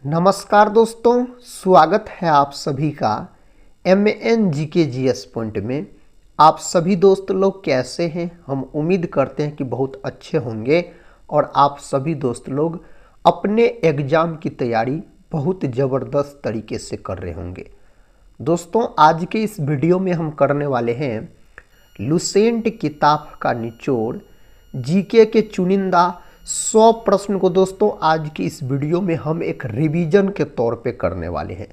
नमस्कार दोस्तों, स्वागत है आप सभी का MN GK GS पॉइंट में। आप सभी दोस्त लोग कैसे हैं? हम उम्मीद करते हैं कि बहुत अच्छे होंगे और आप सभी दोस्त लोग अपने एग्ज़ाम की तैयारी बहुत ज़बरदस्त तरीके से कर रहे होंगे। दोस्तों, आज के इस वीडियो में हम करने वाले हैं लुसेंट किताब का निचोड़ जीके के चुनिंदा 100 प्रश्न को। दोस्तों, आज की इस वीडियो में हम एक रिवीजन के तौर पे करने वाले हैं।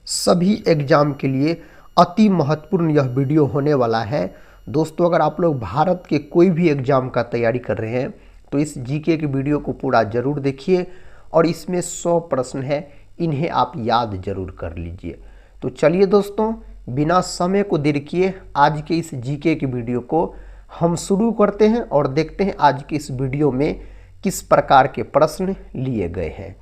सभी एग्जाम के लिए अति महत्वपूर्ण यह वीडियो होने वाला है। दोस्तों, अगर आप लोग भारत के कोई भी एग्जाम का तैयारी कर रहे हैं तो इस जीके के वीडियो को पूरा जरूर देखिए और इसमें 100 प्रश्न है, इन्हें आप याद जरूर कर लीजिए। तो चलिए दोस्तों, बिना समय को देर किए आज के इस जीके की वीडियो को हम शुरू करते हैं और देखते हैं आज के इस वीडियो में किस प्रकार के प्रश्न लिए गए हैं।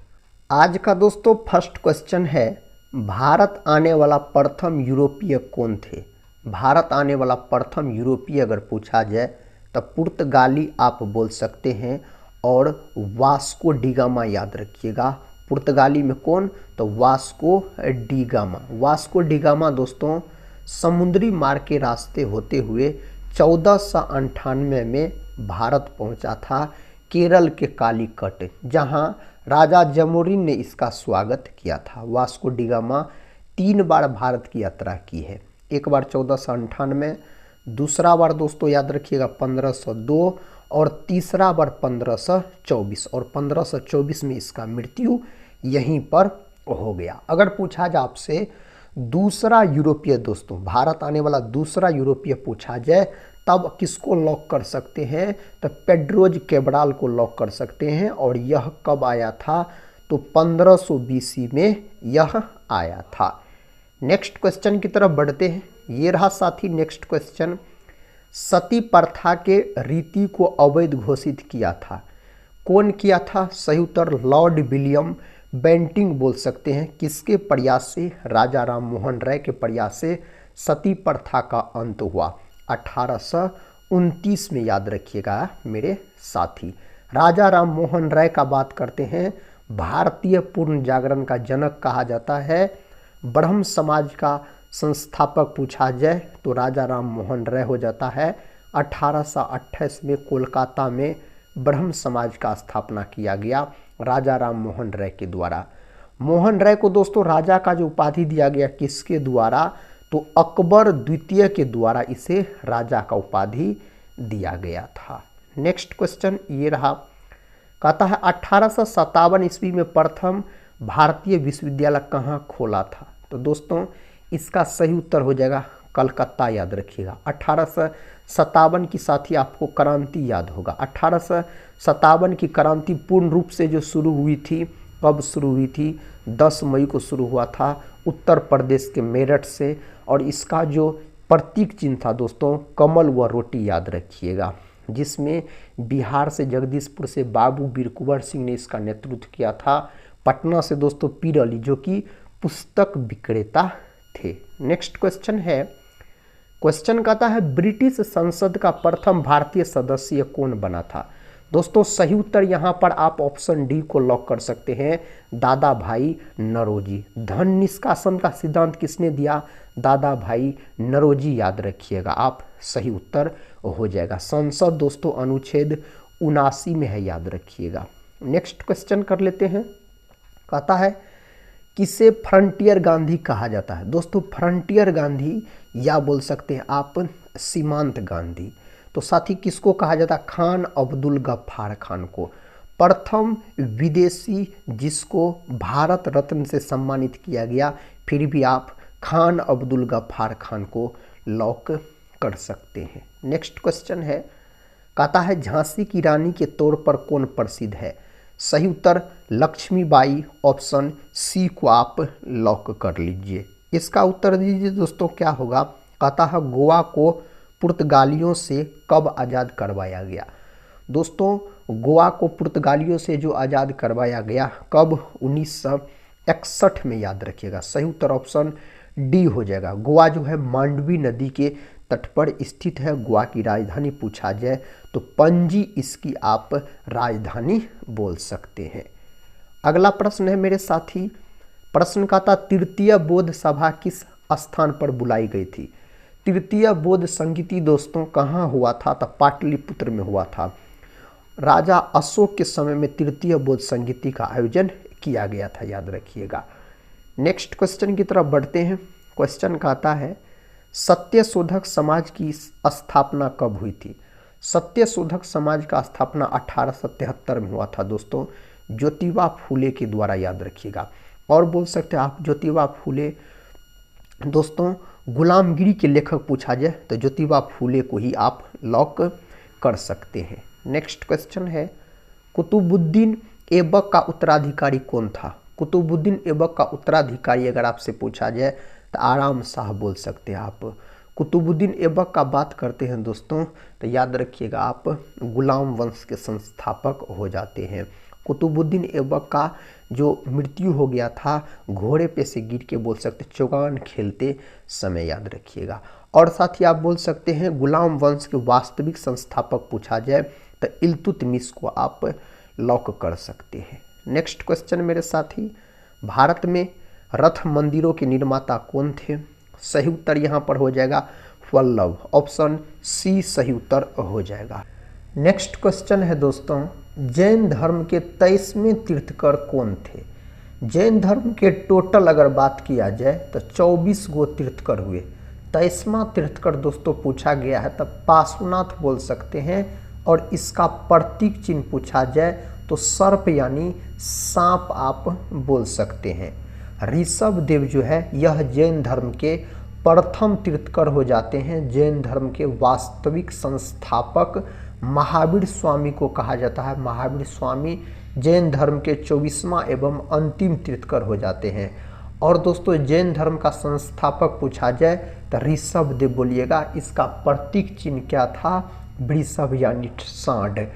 आज का दोस्तों फर्स्ट क्वेश्चन है, भारत आने वाला प्रथम यूरोपीय कौन थे? भारत आने वाला प्रथम यूरोपीय अगर पूछा जाए तो पुर्तगाली आप बोल सकते हैं और वास्को डिगामा याद रखिएगा। पुर्तगाली में कौन? तो वास्को डिगामा। वास्को डिगामा दोस्तों समुद्री मार्ग के रास्ते होते हुए 1498 में भारत पहुंचा था, केरल के कालीकट, जहां राजा जमोरिन ने इसका स्वागत किया था। वास्को डिगामा 3 बार भारत की यात्रा की है। एक बार 1498, दूसरा बार दोस्तों याद रखिएगा 1502 और तीसरा बार 1524, और 1524 में इसका मृत्यु यहीं पर हो गया। अगर पूछा जाए आपसे दूसरा यूरोपीय, दोस्तों भारत आने वाला दूसरा यूरोपीय पूछा जाए तब किसको लॉक कर सकते हैं? तो पेड्रोज कैब्राल को लॉक कर सकते हैं। और यह कब आया था? तो 1500 BC में यह आया था। नेक्स्ट क्वेश्चन की तरफ बढ़ते हैं। ये रहा साथी नेक्स्ट क्वेश्चन, सती प्रथा के रीति को अवैध घोषित किया था, कौन किया था? सही उत्तर लॉर्ड विलियम बेंटिंक बोल सकते हैं। किसके प्रयास से? राजा राम मोहन राय के प्रयास से सती प्रथा का अंत हुआ 1829 में, याद रखिएगा मेरे साथी। राजा राम मोहन राय का बात करते हैं, भारतीय पूर्ण जागरण का जनक कहा जाता है। ब्रह्म समाज का संस्थापक पूछा जाए तो राजा राम मोहन राय हो जाता है। 1828 में कोलकाता में ब्रह्म समाज का स्थापना किया गया राजा राम मोहन राय के द्वारा। मोहन राय को दोस्तों राजा का जो उपाधि दिया गया किसके द्वारा? तो अकबर द्वितीय के द्वारा इसे राजा का उपाधि दिया गया था। नेक्स्ट क्वेश्चन ये रहा, कहता है 1857 ईस्वी में प्रथम भारतीय विश्वविद्यालय कहाँ खोला था? तो दोस्तों इसका सही उत्तर हो जाएगा कलकत्ता, याद रखिएगा। 1857 की साथ ही आपको क्रांति याद होगा। 1857 की क्रांति पूर्ण रूप से जो शुरू हुई थी, कब शुरू हुई थी? 10 मई को शुरू हुआ था उत्तर प्रदेश के मेरठ से। और इसका जो प्रतीक चिन्ह था दोस्तों कमल व रोटी, याद रखिएगा, जिसमें बिहार से जगदीशपुर से बाबू वीर कुंवर सिंह ने इसका नेतृत्व किया था। पटना से दोस्तों पीर अली जो कि पुस्तक विक्रेता थे। नेक्स्ट क्वेश्चन है, क्वेश्चन कहता है ब्रिटिश संसद का प्रथम भारतीय सदस्य कौन बना था? दोस्तों सही उत्तर यहाँ पर आप ऑप्शन डी को लॉक कर सकते हैं, दादा भाई नौरोजी। धन निष्कासन का सिद्धांत किसने दिया? दादा भाई नौरोजी, याद रखिएगा आप, सही उत्तर हो जाएगा। संसद दोस्तों अनुच्छेद 79 में है, याद रखिएगा। नेक्स्ट क्वेश्चन कर लेते हैं, कहता है किसे फ्रंटियर गांधी कहा जाता है? दोस्तों फ्रंटियर गांधी या बोल सकते हैं आप सीमांत गांधी। तो साथ ही किसको कहा जाता है? खान अब्दुल गफ्फार खान को, प्रथम विदेशी जिसको भारत रत्न से सम्मानित किया गया। फिर भी आप खान अब्दुल गफ्फार खान को लॉक कर सकते हैं। नेक्स्ट क्वेश्चन है, कहता है झांसी की रानी के तौर पर कौन प्रसिद्ध है? सही उत्तर लक्ष्मीबाई, ऑप्शन सी को आप लॉक कर लीजिए। इसका उत्तर दीजिए दोस्तों क्या होगा? कहता है गोवा को पुर्तगालियों से कब आज़ाद करवाया गया? दोस्तों गोवा को पुर्तगालियों से जो आज़ाद करवाया गया कब? 1961 में, याद रखिएगा। सही उत्तर ऑप्शन डी हो जाएगा। गोवा जो है मांडवी नदी के तट पर स्थित है। गोवा की राजधानी पूछा जाए तो पणजी इसकी आप राजधानी बोल सकते हैं। अगला प्रश्न है मेरे साथी, प्रश्न का था तृतीय बौद्ध सभा किस स्थान पर बुलाई गई थी। तृतीय बौद्ध संगीति दोस्तों कहाँ हुआ था, तो पाटलिपुत्र में हुआ था। राजा अशोक के समय में तृतीय बौद्ध संगीति का आयोजन किया गया था, याद रखिएगा। नेक्स्ट क्वेश्चन की तरफ बढ़ते हैं। क्वेश्चन कहता है सत्यशोधक समाज की स्थापना कब हुई थी। सत्यशोधक समाज का स्थापना 1873 में हुआ था दोस्तों, ज्योतिबा फूले के द्वारा, याद रखिएगा। और बोल सकते हैं आप ज्योतिबा फूले दोस्तों गुलामगिरी के लेखक पूछा जाए तो ज्योतिबा फूले को ही आप लॉक कर सकते हैं। नेक्स्ट क्वेश्चन है कुतुबुद्दीन ऐबक का उत्तराधिकारी कौन था। कुतुबुद्दीन ऐबक का उत्तराधिकारी अगर आपसे पूछा जाए तो आराम शाह बोल सकते हैं आप। कुतुबुद्दीन ऐबक का बात करते हैं दोस्तों तो याद रखिएगा आप गुलाम वंश के संस्थापक हो जाते हैं। कुतुबुद्दीन ऐबक का जो मृत्यु हो गया था घोड़े पे से गिर के, बोल सकते चौगान खेलते समय, याद रखिएगा। और साथ ही आप बोल सकते हैं गुलाम वंश के वास्तविक संस्थापक पूछा जाए तो इल्तुतमिश को आप लॉक कर सकते हैं। नेक्स्ट क्वेश्चन मेरे साथी, भारत में रथ मंदिरों के निर्माता कौन थे। सही उत्तर यहाँ पर हो जाएगा वल्लभ, ऑप्शन सी सही उत्तर हो जाएगा। नेक्स्ट क्वेश्चन है दोस्तों जैन धर्म के 23वें तीर्थकर कौन थे। जैन धर्म के टोटल अगर बात किया जाए तो 24 गो तीर्थकर हुए। 23वां तीर्थकर दोस्तों पूछा गया है तब पार्श्वनाथ बोल सकते हैं। और इसका प्रतीक चिन्ह पूछा जाए तो सर्प यानी सांप आप बोल सकते हैं। ऋषभ देव जो है यह जैन धर्म के प्रथम तीर्थकर हो जाते हैं। जैन धर्म के वास्तविक संस्थापक महावीर स्वामी को कहा जाता है। महावीर स्वामी जैन धर्म के 24वां एवं अंतिम तीर्थकर हो जाते हैं। और दोस्तों जैन धर्म का संस्थापक पूछा जाए तो ऋषभ देव बोलिएगा। इसका प्रतीक चिन्ह क्या था, वृषभ यानी सांड।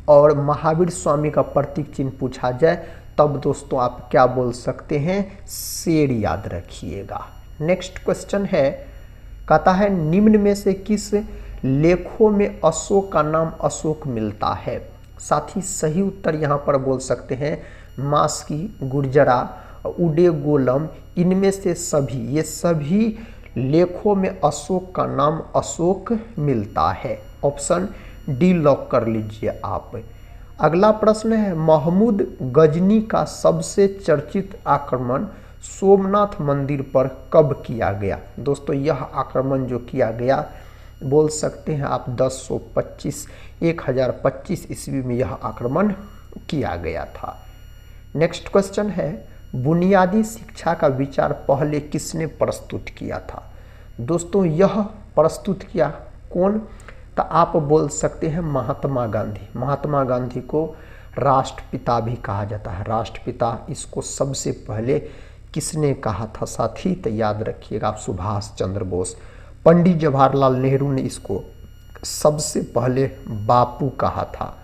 और महावीर स्वामी का प्रतीक चिन्ह पूछा जाए तब दोस्तों आप क्या बोल सकते हैं, शेर, याद रखिएगा। नेक्स्ट क्वेश्चन है, कहता है निम्न में से किस लेखों में अशोक का नाम अशोक मिलता है। साथ ही सही उत्तर यहाँ पर बोल सकते हैं मास्की, गुर्जरा, उडेगोलम, इनमें से सभी, ये सभी लेखों में अशोक का नाम अशोक मिलता है। ऑप्शन डी लॉक कर लीजिए आप। अगला प्रश्न है महमूद गजनी का सबसे चर्चित आक्रमण सोमनाथ मंदिर पर कब किया गया। दोस्तों यह आक्रमण जो किया गया बोल सकते हैं आप 1025 ईस्वी में यह आक्रमण किया गया था। नेक्स्ट क्वेश्चन है बुनियादी शिक्षा का विचार पहले किसने प्रस्तुत किया था। दोस्तों यह प्रस्तुत किया कौन, तो आप बोल सकते हैं महात्मा गांधी। महात्मा गांधी को राष्ट्रपिता भी कहा जाता है। राष्ट्रपिता इसको सबसे पहले किसने कहा था साथी, तो याद रखिएगा आप सुभाष चंद्र बोस। पंडित जवाहरलाल नेहरू ने इसको सबसे पहले बापू कहा था।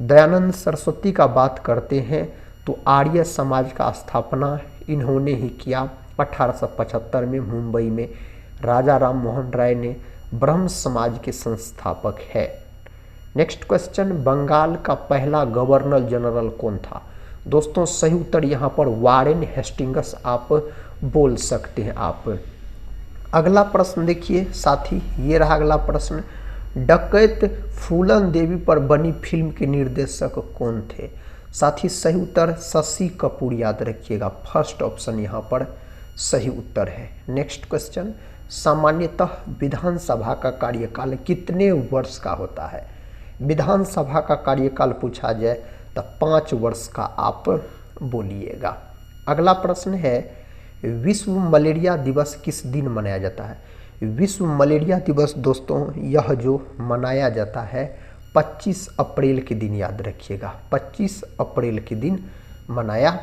दयानंद सरस्वती का बात करते हैं तो आर्य समाज का स्थापना इन्होंने ही किया 1875 में मुंबई में। राजा राम मोहन राय ने ब्रह्म समाज के संस्थापक है। नेक्स्ट क्वेश्चन बंगाल का पहला गवर्नर जनरल कौन था। दोस्तों सही उत्तर यहाँ पर वारेन हेस्टिंग्स आप बोल सकते हैं आप। अगला प्रश्न देखिए साथी, ये रहा अगला प्रश्न, डकैत फूलन देवी पर बनी फिल्म के निर्देशक कौन थे। साथी सही उत्तर शशि कपूर, याद रखिएगा। फर्स्ट ऑप्शन यहाँ पर सही उत्तर है। नेक्स्ट क्वेश्चन सामान्यतः विधानसभा का कार्यकाल कितने वर्ष का होता है। विधानसभा का कार्यकाल पूछा जाए तो 5 वर्ष का आप बोलिएगा। अगला प्रश्न है विश्व मलेरिया दिवस किस दिन मनाया जाता है। विश्व मलेरिया दिवस दोस्तों यह जो मनाया जाता है 25 अप्रैल के दिन, याद रखिएगा 25 अप्रैल के दिन मनाया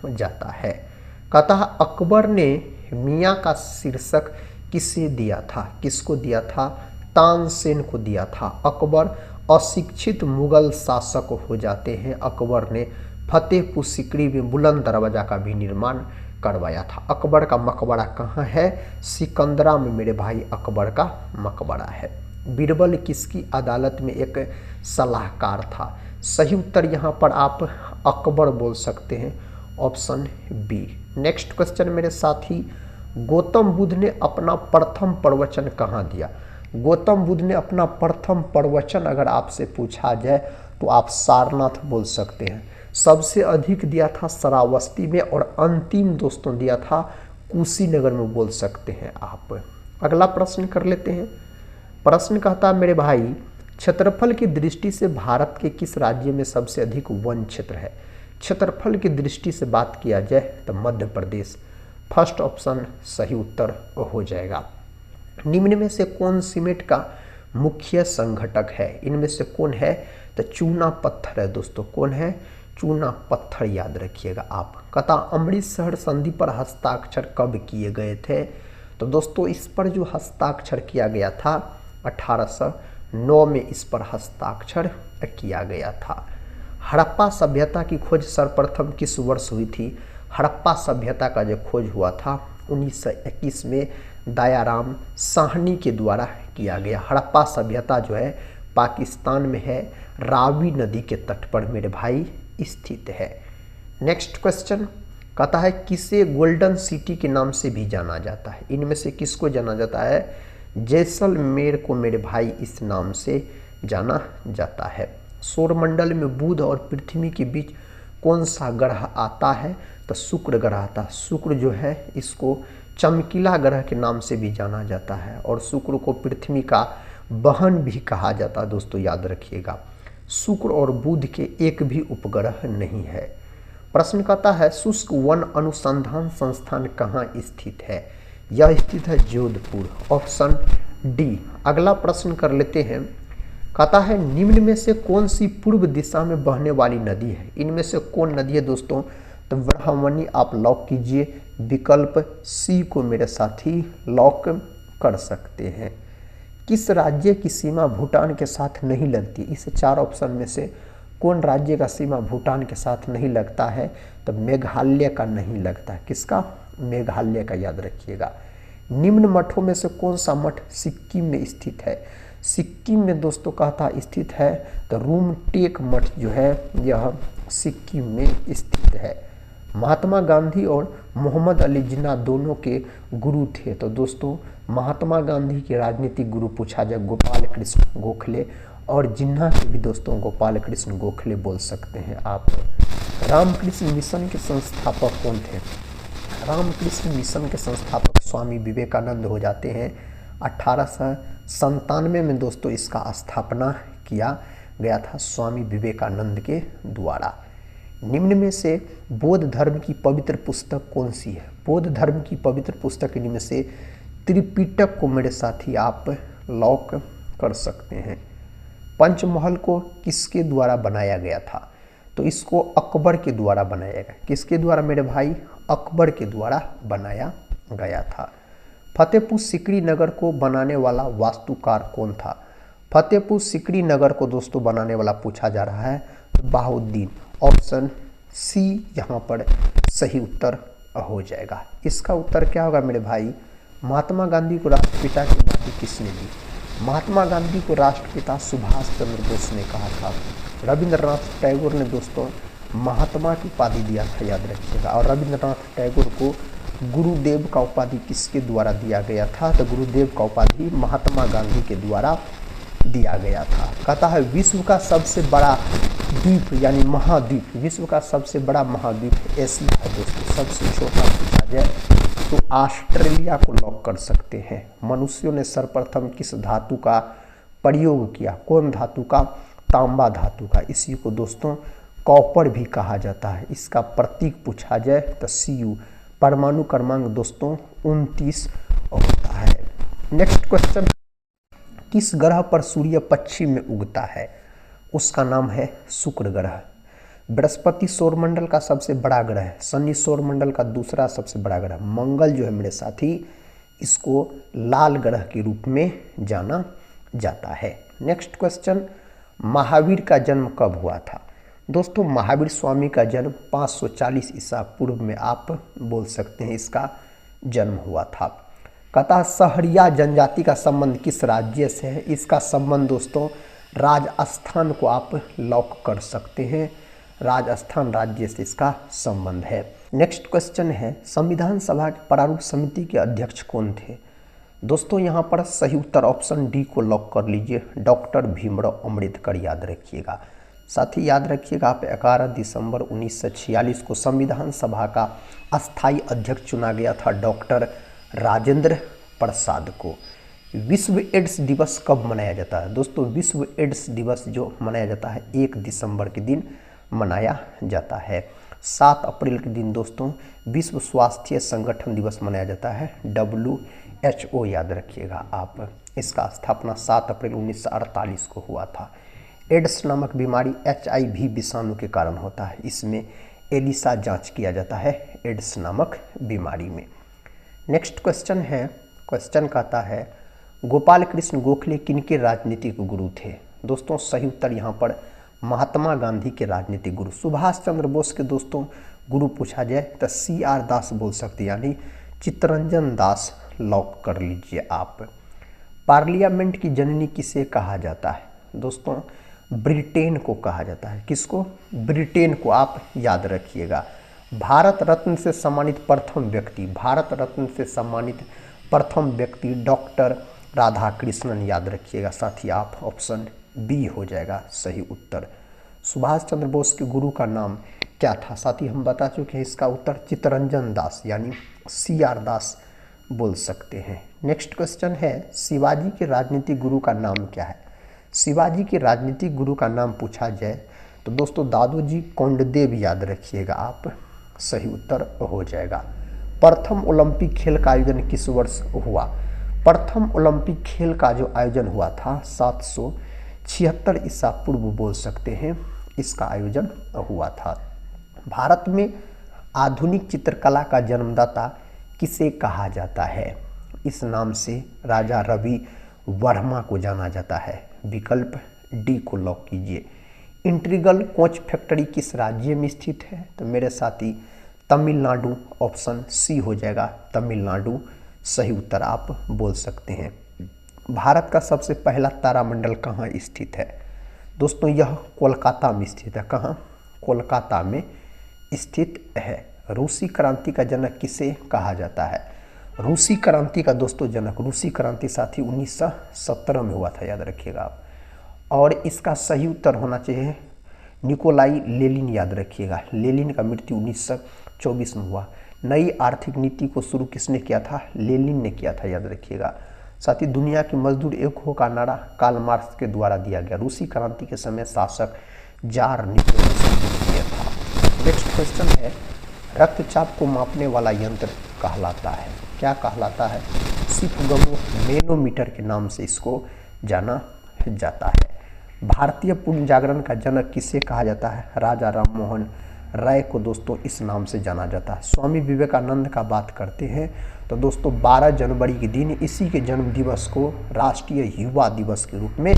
जाता है। कहता है अकबर ने मियाँ का शीर्षक किसे दिया था, किसको दिया था, तानसेन को दिया था। अकबर अशिक्षित मुगल शासक हो जाते हैं। अकबर ने फतेहपुर सिकरी में बुलंद दरवाजा का भी निर्माण करवाया था। अकबर का मकबरा कहाँ है, सिकंदरा में मेरे भाई अकबर का मकबरा है। बीरबल किसकी अदालत में एक सलाहकार था। सही उत्तर यहाँ पर आप अकबर बोल सकते हैं। Option B. नेक्स्ट क्वेश्चन मेरे साथी, गौतम बुद्ध ने अपना प्रथम प्रवचन कहाँ दिया? गौतम बुद्ध ने अपना प्रथम प्रवचन अगर आपसे पूछा जाए तो आप सारनाथ बोल सकते हैं। सबसे अधिक दिया था श्रावस्ती में और अंतिम दोस्तों दिया था कुशीनगर में बोल सकते हैं आप। अगला प्रश्न कर लेते हैं। प्रश्न कहता है मेरे भाई, क्षेत्रफल की दृष्टि से भारत के किस राज्य में सबसे अधिक वन क्षेत्र है? क्षेत्रफल की दृष्टि से बात किया जाए तो मध्य प्रदेश फर्स्ट ऑप्शन सही उत्तर हो जाएगा। निम्न में से कौन सीमेंट का मुख्य संघटक है? इनमें से कौन है? तो चूना पत्थर है दोस्तों। कौन है? चूना पत्थर, याद रखिएगा आप। कहता अमृतसर संधि पर हस्ताक्षर कब किए गए थे? तो दोस्तों इस पर जो हस्ताक्षर किया गया था 1809 में इस पर हस्ताक्षर किया गया था। हड़प्पा सभ्यता की खोज सर्वप्रथम किस वर्ष हुई थी? हड़प्पा सभ्यता का जो खोज हुआ था 1921 में दयाराम साहनी के द्वारा किया गया। हड़प्पा सभ्यता जो है पाकिस्तान में है, रावी नदी के तट पर मेरे भाई स्थित है। नेक्स्ट क्वेश्चन कहता है किसे गोल्डन सिटी के नाम से भी जाना जाता है? इनमें से किसको जाना जाता है? जैसलमेर को मेरे भाई इस नाम से जाना जाता है। सौरमंडल में बुध और पृथ्वी के बीच कौन सा ग्रह आता है? तो शुक्र ग्रह आता है। शुक्र जो है इसको चमकीला ग्रह के नाम से भी जाना जाता है और शुक्र को पृथ्वी का बहन भी कहा जाता है दोस्तों, याद रखिएगा। शुक्र और बुध के एक भी उपग्रह नहीं है। प्रश्न कहता है शुष्क वन अनुसंधान संस्थान कहाँ स्थित है? यह स्थित है जोधपुर, ऑप्शन डी। अगला प्रश्न कर लेते हैं। कहता है निम्न में से कौन सी पूर्व दिशा में बहने वाली नदी है? इनमें से कौन नदी है दोस्तों? तो ब्रह्मणी आप लॉक कीजिए। विकल्प सी को मेरे साथी लॉक कर सकते हैं। किस राज्य की सीमा भूटान के साथ नहीं लगती? इस चार ऑप्शन में से कौन राज्य का सीमा भूटान के साथ नहीं लगता है? तो मेघालय का नहीं लगता। किसका? मेघालय का, याद रखिएगा। निम्न मठों में से कौन सा मठ सिक्किम में स्थित है? सिक्किम में दोस्तों कहता स्थित है तो रूमटेक मठ जो है यह सिक्किम में स्थित है। महात्मा गांधी और मोहम्मद अली जिन्ना दोनों के गुरु थे। तो दोस्तों महात्मा गांधी के राजनीतिक गुरु पूछा जाए गोपाल कृष्ण गोखले और जिन्ना के भी दोस्तों गोपाल कृष्ण गोखले बोल सकते हैं आप। रामकृष्ण मिशन के संस्थापक कौन थे? रामकृष्ण मिशन के संस्थापक स्वामी विवेकानंद हो जाते हैं। 1897 में दोस्तों इसका स्थापना किया गया था स्वामी विवेकानंद के द्वारा। निम्न में से बौद्ध धर्म की पवित्र पुस्तक कौन सी है? बौद्ध धर्म की पवित्र पुस्तक इनमें से त्रिपिटक को मेरे साथी आप लॉक कर सकते हैं। पंचमहल को किसके द्वारा बनाया गया था? तो इसको अकबर के द्वारा बनाया गया। किसके द्वारा मेरे भाई? अकबर के द्वारा बनाया गया था। फतेहपुर सिकरी नगर को बनाने वाला वास्तुकार कौन था? फतेहपुर सिकरी नगर को दोस्तों बनाने वाला पूछा जा रहा है बहाउद्दीन, ऑप्शन सी यहाँ पर सही उत्तर हो जाएगा। इसका उत्तर क्या होगा मेरे भाई? महात्मा गांधी को राष्ट्रपिता की उपाधि किसने दी? महात्मा गांधी को राष्ट्रपिता सुभाष चंद्र बोस ने कहा था। रविंद्रनाथ टैगोर ने दोस्तों महात्मा की उपाधि दिया था, याद रखिएगा। और रविंद्रनाथ टैगोर को गुरुदेव का उपाधि किसके द्वारा दिया गया था? तो गुरुदेव का उपाधि महात्मा गांधी के द्वारा दिया गया था। कहता है विश्व का सबसे बड़ा द्वीप यानी महाद्वीप, विश्व का सबसे बड़ा महाद्वीप एशिया है दोस्तों। सबसे छोटा पूछा जाए तो ऑस्ट्रेलिया को लॉक कर सकते हैं। मनुष्यों ने सर्वप्रथम किस धातु का प्रयोग किया? कौन धातु का? तांबा धातु का। इसी को दोस्तों कॉपर भी कहा जाता है। इसका प्रतीक पूछा जाए तो Cu। परमाणु क्रमांक दोस्तों 29 होता है। नेक्स्ट क्वेश्चन, किस ग्रह पर सूर्य पश्चिम में उगता है? उसका नाम है शुक्र ग्रह। बृहस्पति सौरमंडल का सबसे बड़ा ग्रह है। शनि सौरमंडल का दूसरा सबसे बड़ा ग्रह। मंगल जो है मेरे साथी इसको लाल ग्रह के रूप में जाना जाता है। नेक्स्ट क्वेश्चन, महावीर का जन्म कब हुआ था? दोस्तों महावीर स्वामी का जन्म 540 ईसा पूर्व में आप बोल सकते हैं इसका जन्म हुआ था। कहता सहरिया जनजाति का संबंध किस राज्य से है? इसका संबंध दोस्तों राजस्थान को आप लॉक कर सकते हैं। राजस्थान राज्य से इसका संबंध है। नेक्स्ट क्वेश्चन है, संविधान सभा के प्रारूप समिति के अध्यक्ष कौन थे? दोस्तों यहाँ पर सही उत्तर ऑप्शन डी को लॉक कर लीजिए, डॉक्टर भीमराव अम्बेडकर याद रखिएगा। साथ ही याद रखिएगा आप 11 दिसंबर 1946 को संविधान सभा का अस्थायी अध्यक्ष चुना गया था डॉक्टर राजेंद्र प्रसाद को। विश्व एड्स दिवस कब मनाया जाता है? दोस्तों विश्व एड्स दिवस जो मनाया जाता है 1 दिसंबर के दिन मनाया जाता है। 7 अप्रैल के दिन दोस्तों विश्व स्वास्थ्य संगठन दिवस मनाया जाता है, WHO याद रखिएगा आप। इसका स्थापना 7 अप्रैल 1948 को हुआ था। एड्स नामक बीमारी HIV विषाणु के कारण होता है। इसमें एलिसा जांच किया जाता है एड्स नामक बीमारी में। नेक्स्ट क्वेश्चन है, क्वेश्चन कहता है गोपाल कृष्ण गोखले किनके राजनीतिक गुरु थे? दोस्तों सही उत्तर यहाँ पर महात्मा गांधी के राजनीतिक गुरु। सुभाष चंद्र बोस के दोस्तों गुरु पूछा जाए तो CR दास बोल सकते, यानी चित्तरंजन दास लॉक कर लीजिए आप। पार्लियामेंट की जननी किसे कहा जाता है? दोस्तों ब्रिटेन को कहा जाता है। किसको? ब्रिटेन को, आप याद रखिएगा। भारत रत्न से सम्मानित प्रथम व्यक्ति, भारत रत्न से सम्मानित प्रथम व्यक्ति डॉक्टर राधाकृष्णन याद रखिएगा। साथ ही आप ऑप्शन बी हो जाएगा सही उत्तर। सुभाष चंद्र बोस के गुरु का नाम क्या था? साथ ही हम बता चुके हैं इसका उत्तर चित्तरंजन दास यानी CR दास बोल सकते हैं। नेक्स्ट क्वेश्चन है, शिवाजी के राजनीतिक गुरु का नाम क्या है? शिवाजी के राजनीतिक गुरु का नाम पूछा जाए तो दोस्तों दादोजी कोंडदेव याद रखिएगा आप, सही उत्तर हो जाएगा। प्रथम ओलंपिक खेल का आयोजन किस वर्ष हुआ? प्रथम ओलंपिक खेल का जो आयोजन हुआ था 776 ईसा पूर्व बोल सकते हैं, इसका आयोजन हुआ था। भारत में आधुनिक चित्रकला का जन्मदाता किसे कहा जाता है? इस नाम से राजा रवि वर्मा को जाना जाता है। विकल्प डी को लॉक कीजिए। इंटीग्रल कोच फैक्ट्री किस राज्य में स्थित है? तो मेरे साथी तमिलनाडु, ऑप्शन सी हो जाएगा तमिलनाडु, सही उत्तर आप बोल सकते हैं। भारत का सबसे पहला तारामंडल कहाँ स्थित है? दोस्तों यह कोलकाता में स्थित है। कहाँ? कोलकाता में स्थित है। रूसी क्रांति का जनक किसे कहा जाता है? रूसी क्रांति का दोस्तों जनक, रूसी क्रांति साथी 1917 में हुआ था, याद रखिएगा आप। और इसका सही उत्तर होना चाहिए निकोलाई लेनिन, याद रखिएगा। लेनिन का मृत्यु 1924 में हुआ। नई आर्थिक नीति को शुरू किसने किया था? लेनिन ने किया था, याद रखिएगा। साथ ही दुनिया की मजदूर एक हो का नारा कार्ल मार्क्स के द्वारा दिया गया। रूसी क्रांति के समय शासक जार निकोलाई था। नेक्स्ट क्वेश्चन है, रक्तचाप को मापने वाला यंत्र कहलाता है? क्या कहलाता है? सिफगमो मैनोमीटर के नाम से इसको जाना जाता है। भारतीय पूर्ण जागरण का जनक किसे कहा जाता है? राजा राम मोहन राय को दोस्तों इस नाम से जाना जाता है। स्वामी विवेकानंद का बात करते हैं तो दोस्तों 12 जनवरी के दिन इसी के जन्म दिवस को राष्ट्रीय युवा दिवस के रूप में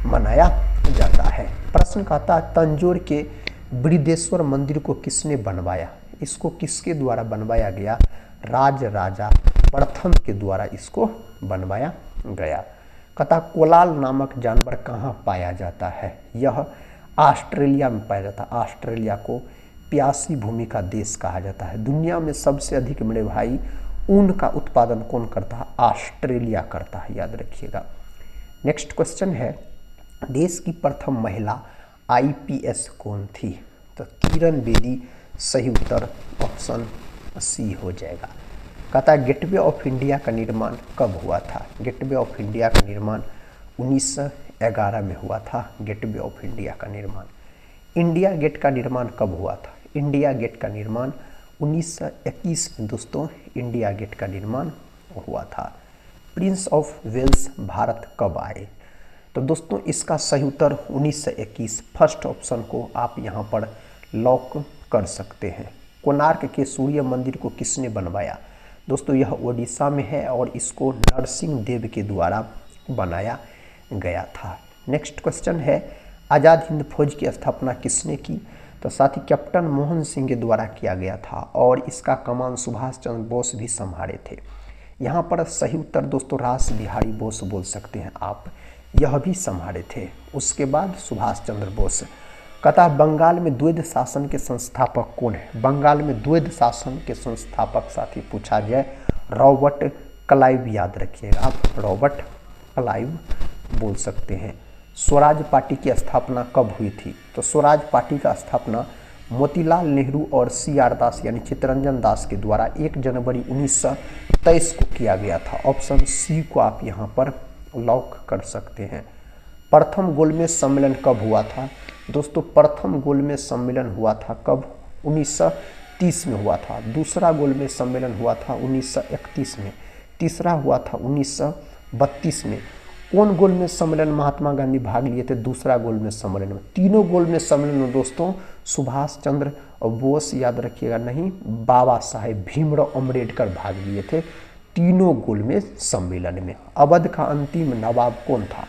मनाया जाता है। प्रश्न कहता है तंजौर के बृहदेश्वर मंदिर को किसने बनवाया? इसको किसके द्वारा बनवाया गया? राजा प्रथम के द्वारा इसको बनवाया गया। कहता कोलाल नामक जानवर कहाँ पाया जाता है? यह ऑस्ट्रेलिया में पाया जाता है। ऑस्ट्रेलिया को प्यासी भूमि का देश कहा जाता है। दुनिया में सबसे अधिक मेरे भाई ऊन का उत्पादन कौन करता है? ऑस्ट्रेलिया करता है, याद रखिएगा। नेक्स्ट क्वेश्चन है, देश की प्रथम महिला IPS कौन थी? तो किरण बेदी, सही उत्तर ऑप्शन सी हो जाएगा। कहता है गेटवे ऑफ इंडिया का निर्माण कब हुआ था? गेटवे ऑफ इंडिया का निर्माण 1911 में हुआ था। गेटवे ऑफ इंडिया का निर्माण। इंडिया गेट का निर्माण कब हुआ था? इंडिया गेट का निर्माण 1921 में दोस्तों इंडिया गेट का निर्माण हुआ था। प्रिंस ऑफ वेल्स भारत कब आए? तो दोस्तों इसका सही उत्तर 1921, फर्स्ट ऑप्शन को आप यहाँ पर लॉक कर सकते हैं। कोणार्क के सूर्य मंदिर को किसने बनवाया? दोस्तों यह ओडिशा में है और इसको नरसिंह देव के द्वारा बनाया गया था। नेक्स्ट क्वेश्चन है, आज़ाद हिंद फौज की स्थापना किसने की? तो साथ ही कैप्टन मोहन सिंह के द्वारा किया गया था और इसका कमान सुभाष चंद्र बोस भी संभाले थे। यहाँ पर सही उत्तर दोस्तों रास बिहारी बोस बोल सकते हैं आप, यह भी संभाले थे। उसके बाद सुभाष चंद्र बोस। कहता है बंगाल में द्वैध शासन के संस्थापक कौन है? बंगाल में द्वैध शासन के संस्थापक साथी पूछा जाए रॉबर्ट क्लाइव, याद रखिएगा आप, रॉबर्ट क्लाइव बोल सकते हैं। स्वराज पार्टी की स्थापना कब हुई थी? तो स्वराज पार्टी का स्थापना मोतीलाल नेहरू और CR दास यानी चित्तरंजन दास के द्वारा 1 जनवरी 1923 को किया गया था। ऑप्शन सी को आप यहाँ पर लॉक कर सकते हैं। प्रथम गोलमेज सम्मेलन कब हुआ था? दोस्तों प्रथम गोलमेज सम्मेलन हुआ था कब? 1930 में हुआ था। दूसरा गोलमेज सम्मेलन हुआ था 1931 में। तीसरा हुआ था 1932 में। कौन गोलमेज सम्मेलन महात्मा गांधी भाग लिए थे? दूसरा गोलमेज सम्मेलन में। तीनों गोलमेज सम्मेलन में दोस्तों सुभाष चंद्र बोस, याद रखिएगा, नहीं, बाबा साहेब भीमराव अम्बेडकर भाग लिए थे तीनों गोलमेज सम्मेलन में। अवध का अंतिम नवाब कौन था?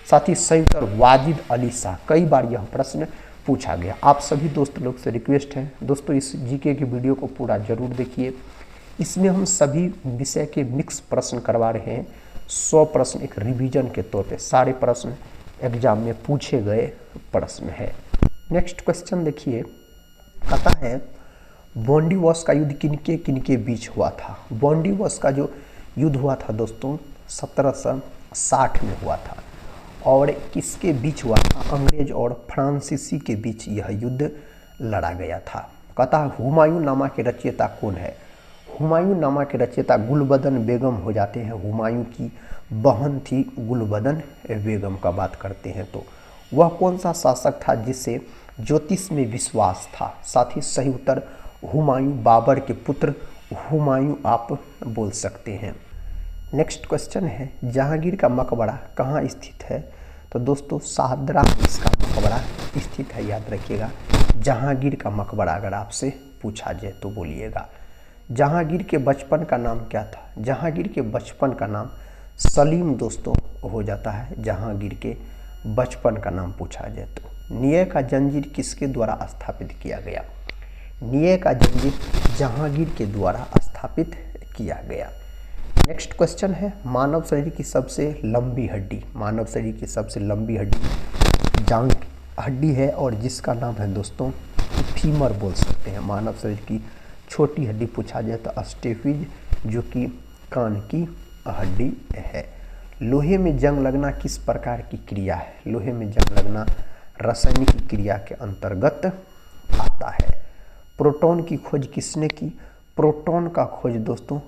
साथ ही संयुक्त वाजिद अली शाह। कई बार यह प्रश्न पूछा गया। आप सभी दोस्त लोग से रिक्वेस्ट है दोस्तों इस जीके की वीडियो को पूरा जरूर देखिए। इसमें हम सभी विषय के मिक्स प्रश्न करवा रहे हैं। 100 प्रश्न एक रिवीजन के तौर पे, सारे प्रश्न एग्जाम में पूछे गए प्रश्न है। नेक्स्ट क्वेश्चन देखिए, कहता है बॉन्डीवॉश का युद्ध किनके बीच हुआ था? बॉन्डीवॉश का जो युद्ध हुआ था दोस्तों 1760 में हुआ था। और किसके बीच हुआ था? अंग्रेज और फ्रांसीसी के बीच यह युद्ध लड़ा गया था। कहता है हुमायूं नामा के रचयिता कौन है? हुमायूं नामा के रचयिता गुलबदन बेगम हो जाते हैं। हुमायूं की बहन थी गुलबदन बेगम का बात करते हैं तो वह कौन सा शासक था जिसे ज्योतिष में विश्वास था? साथ ही सही उत्तर हुमायूं बाबर के पुत्र हुमायूं आप बोल सकते हैं। नेक्स्ट क्वेश्चन है जहांगीर का मकबरा कहाँ स्थित है? तो दोस्तों शाहदरा इसका मकबरा स्थित है, याद रखिएगा। जहांगीर का मकबरा अगर आपसे पूछा जाए तो बोलिएगा। जहांगीर के बचपन का नाम क्या था? जहांगीर के बचपन का नाम सलीम दोस्तों हो जाता है। जहांगीर के बचपन का नाम पूछा जाए तो न्याय का जंजीर किसके द्वारा स्थापित किया गया? न्याय का जंजीर जहांगीर के द्वारा स्थापित किया गया। नेक्स्ट क्वेश्चन है मानव शरीर की सबसे लंबी हड्डी। मानव शरीर की सबसे लंबी हड्डी जांघ हड्डी है और जिसका नाम है दोस्तों फीमर बोल सकते हैं। मानव शरीर की छोटी हड्डी पूछा जाए तो स्टेपिज, जो कि कान की हड्डी है। लोहे में जंग लगना किस प्रकार की क्रिया है? लोहे में जंग लगना रासायनिक क्रिया के अंतर्गत आता है। प्रोटॉन की खोज किसने की? प्रोटॉन का खोज दोस्तों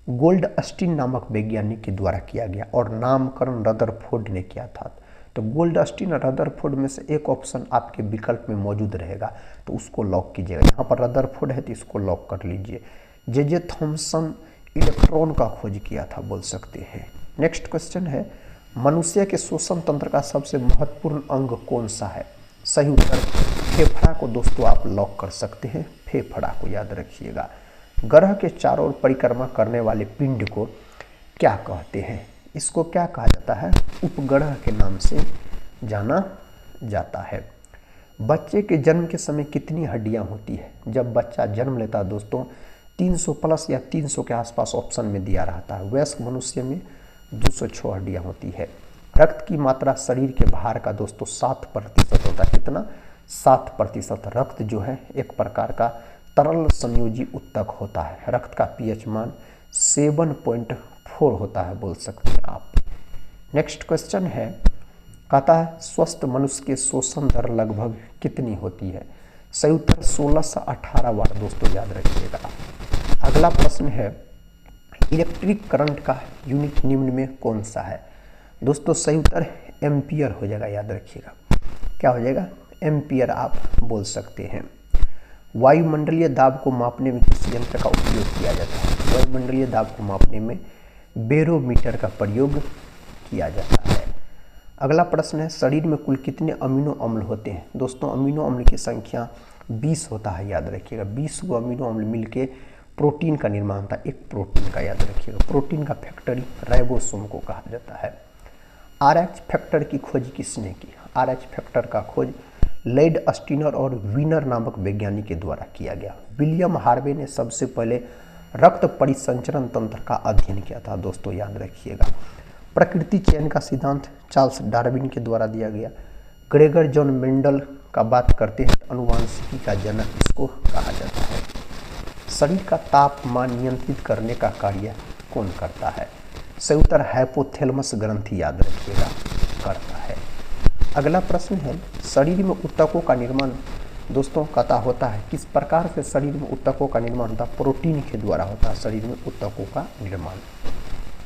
गोल्डस्टीन नामक वैज्ञानिक के द्वारा किया गया और नामकरण रदरफोर्ड ने किया था। तो गोल्डस्टीन और रदरफोर्ड में से एक ऑप्शन आपके विकल्प में मौजूद रहेगा तो उसको लॉक कीजिएगा। यहाँ पर रदरफोर्ड है तो इसको लॉक कर लीजिए। जे थॉमसन इलेक्ट्रॉन का खोज किया था बोल सकते हैं। नेक्स्ट क्वेश्चन है मनुष्य के श्वसन तंत्र का सबसे महत्वपूर्ण अंग कौन सा है? सही उत्तर फेफड़ा को दोस्तों आप लॉक कर सकते हैं। फेफड़ा को याद रखिएगा। ग्रह के चारों ओर परिक्रमा करने वाले पिंड को क्या कहते हैं? इसको क्या कहा जाता है? उपग्रह के नाम से जाना जाता है। बच्चे के जन्म के समय कितनी हड्डियां होती है? जब बच्चा जन्म लेता है दोस्तों 300 प्लस या 300 के आसपास ऑप्शन में दिया रहता है। वयस्क मनुष्य में 206 हड्डियां होती है। रक्त की मात्रा शरीर के भार का दोस्तों 7% होता है। कितना? 7%। रक्त जो है एक प्रकार का तरल संयोजी उत्तक होता है। रक्त का पीएच मान 7.4 होता है बोल सकते हैं आप। नेक्स्ट क्वेश्चन है कहता है स्वस्थ मनुष्य के श्वसन दर लगभग कितनी होती है? सही उत्तर 16 से 18 बार दोस्तों याद रखिएगा। अगला प्रश्न है इलेक्ट्रिक करंट का यूनिट निम्न में कौन सा है? दोस्तों सही उत्तर एम्पियर हो जाएगा, याद रखिएगा। क्या हो जाएगा? एम्पियर आप बोल सकते हैं। वायुमंडलीय दाब को मापने में किस यंत्र का उपयोग किया जाता है? वायुमंडलीय दाब को मापने में बैरोमीटर का प्रयोग किया जाता है। अगला प्रश्न है शरीर में कुल कितने अमीनो अम्ल होते हैं? दोस्तों अमीनो अम्ल की संख्या 20 होता है, याद रखिएगा। 20 को अमीनो अम्ल मिलके प्रोटीन का निर्माण होता है। एक प्रोटीन का, याद रखिएगा। प्रोटीन का फैक्टरी राइबोसोम को कहा जाता है। RH फैक्टर की खोज किसने की? RH फैक्टर का खोज लैड स्टीनर और वीनर नामक वैज्ञानिक के द्वारा किया गया। विलियम हार्वे ने सबसे पहले रक्त परिसंचरण तंत्र का अध्ययन किया था दोस्तों, याद रखिएगा। प्रकृति चयन का सिद्धांत चार्ल्स डार्विन के द्वारा दिया गया। ग्रेगर जॉन मेंडल का बात करते हैं तो अनुवांशिकी का जनक इसको कहा जाता है। शरीर का तापमान नियंत्रित करने का कार्य कौन करता है? सही उत्तर हाइपोथैलेमस ग्रंथि, याद रखिएगा, करता है। अगला प्रश्न है, शरीर में ऊतकों का निर्माण दोस्तों कता होता है? किस प्रकार से शरीर में ऊतकों का निर्माण होता है? प्रोटीन के द्वारा होता है शरीर में ऊतकों का निर्माण।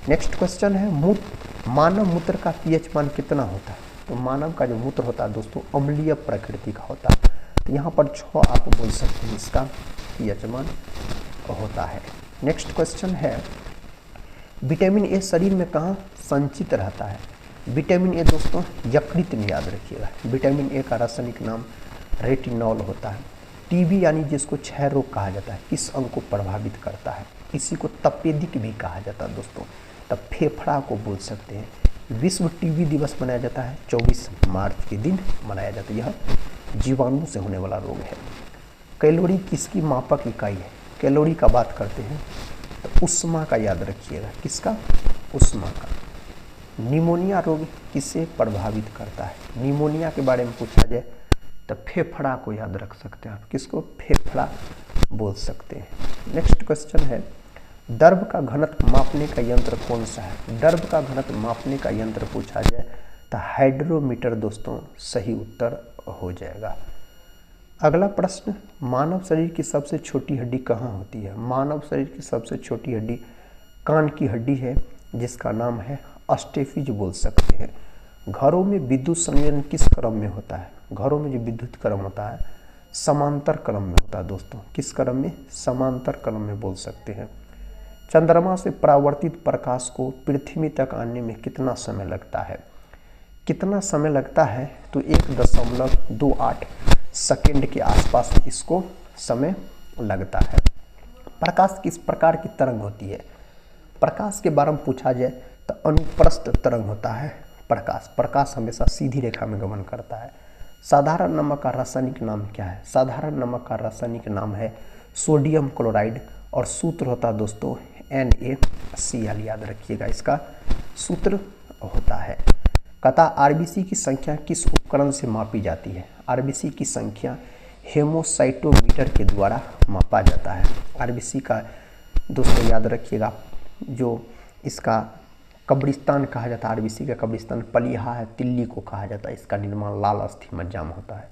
नेक्स्ट क्वेश्चन है, मानव मूत्र का पीएच मान कितना होता है? तो मानव का जो मूत्र होता है दोस्तों अम्लीय प्रकृति का होता है। तो यहाँ पर 6 आप बोल सकते हैं इसका पीएच मान होता है। नेक्स्ट क्वेश्चन है, विटामिन ए शरीर में कहाँ संचित रहता है? विटामिन ए दोस्तों यकृत में, याद रखिएगा। विटामिन ए का रासायनिक नाम रेटिनॉल होता है। टीबी यानी जिसको क्षय रोग कहा जाता है किस अंग को प्रभावित करता है? इसी को तपेदिक भी कहा जाता है दोस्तों। तब फेफड़ा को बोल सकते हैं। विश्व टीबी दिवस मनाया जाता है 24 मार्च के दिन मनाया जाता है। यह जीवाणु से होने वाला रोग है। कैलोरी किसकी मापक इकाई है? कैलोरी का बात करते हैं तो उष्मा का, याद रखिएगा। किसका? उष्मा का। निमोनिया रोग किसे प्रभावित करता है? निमोनिया के बारे में पूछा जाए तो फेफड़ा को याद रख सकते हैं आप। किसको? फेफड़ा बोल सकते हैं। नेक्स्ट क्वेश्चन है, द्रव का घनत्व मापने का यंत्र कौन सा है? द्रव का घनत्व मापने का यंत्र पूछा जाए तो हाइड्रोमीटर दोस्तों सही उत्तर हो जाएगा। अगला प्रश्न, मानव शरीर की सबसे छोटी हड्डी कहाँ होती है? मानव शरीर की सबसे छोटी हड्डी कान की हड्डी है, जिसका नाम है अस्टेफिज बोल सकते हैं। घरों में विद्युत संयोजन किस क्रम में होता है? घरों में जो विद्युत क्रम होता है समांतर क्रम में होता है दोस्तों। किस क्रम में? समांतर क्रम में बोल सकते हैं। चंद्रमा से परावर्तित प्रकाश को पृथ्वी तक आने में कितना समय लगता है? कितना समय लगता है? तो 1.28 सेकेंड के आसपास इसको समय लगता है। प्रकाश किस प्रकार की तरंग होती है? प्रकाश के बारे में पूछा जाए तो अनुप्रस्थ तरंग होता है प्रकाश हमेशा सीधी रेखा में गमन करता है। साधारण नमक का रासायनिक नाम क्या है? साधारण नमक का रासायनिक नाम है सोडियम क्लोराइड और सूत्र होता है दोस्तों NaCl, याद रखिएगा। इसका सूत्र होता है। कथा आरबीसी की संख्या किस उपकरण से मापी जाती है? आरबीसी की संख्या हेमोसाइटोमीटर के द्वारा मापा जाता है। आरबीसी का दोस्तों याद रखिएगा, जो इसका कब्रिस्तान कहा जाता है, आरबीसी का कब्रिस्तान पलिहा है, तिल्ली को कहा जाता है। इसका निर्माण लाल अस्थि मज्जा में होता है।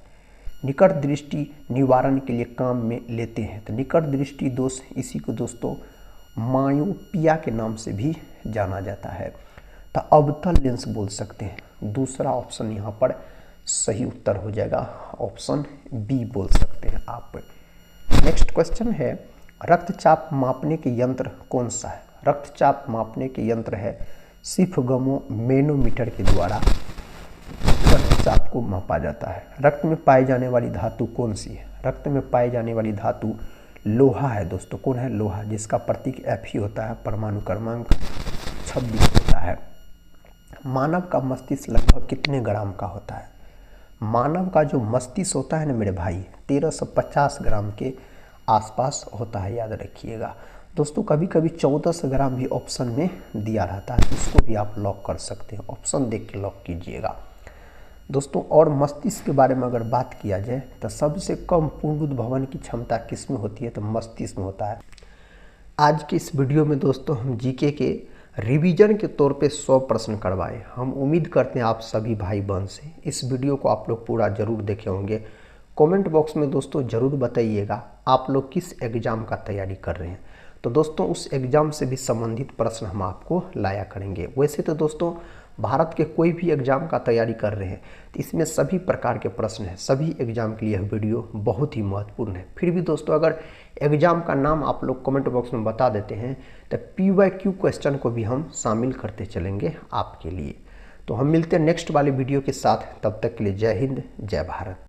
निकट दृष्टि निवारण के लिए काम में लेते हैं तो निकट दृष्टि दोष, इसी को दोस्तों मायोपिया के नाम से भी जाना जाता है। तो अवतल लेंस बोल सकते हैं। दूसरा ऑप्शन यहाँ पर सही उत्तर हो जाएगा, ऑप्शन बी बोल सकते हैं आप। नेक्स्ट क्वेश्चन है, रक्तचाप मापने के यंत्र कौन सा है? रक्तचाप मापने के यंत्र है सिफगमो मैनोमीटर के द्वारा रक्तचाप को मापा जाता है। रक्त में पाई जाने वाली धातु कौन सी है? रक्त में पाई जाने वाली धातु लोहा है दोस्तों। कौन है? लोहा, जिसका प्रतीक Fe होता है। परमाणु क्रमांक 26 होता है। मानव का मस्तिष्क लगभग कितने ग्राम का होता है? मानव का जो मस्तिष्क होता है ना मेरे भाई, 1350 ग्राम के आसपास होता है, याद रखिएगा दोस्तों। कभी कभी 1400 ग्राम भी ऑप्शन में दिया रहता है, इसको भी आप लॉक कर सकते हैं। ऑप्शन देख के लॉक कीजिएगा दोस्तों। और मस्तिष्क के बारे में अगर बात किया जाए तो सबसे कम पुनरुद्भवन की क्षमता किस में होती है? तो मस्तिष्क में होता है। आज के इस वीडियो में दोस्तों हम जीके के रिवीजन के तौर पे 100 प्रश्न करवाए। हम उम्मीद करते हैं आप सभी भाई बहन से इस वीडियो को आप लोग पूरा जरूर देखे होंगे। कमेंट बॉक्स में दोस्तों ज़रूर बताइएगा आप लोग किस एग्ज़ाम का तैयारी कर रहे हैं। तो दोस्तों उस एग्ज़ाम से भी संबंधित प्रश्न हम आपको लाया करेंगे। वैसे तो दोस्तों भारत के कोई भी एग्ज़ाम का तैयारी कर रहे हैं तो इसमें सभी प्रकार के प्रश्न हैं। सभी एग्ज़ाम के लिए यह वीडियो बहुत ही महत्वपूर्ण है। फिर भी दोस्तों अगर एग्ज़ाम का नाम आप लोग कमेंट बॉक्स में बता देते हैं तो PYQ क्वेश्चन को भी हम शामिल करते चलेंगे आपके लिए। तो हम मिलते हैं नेक्स्ट वाले वीडियो के साथ। तब तक के लिए जय हिंद, जय भारत।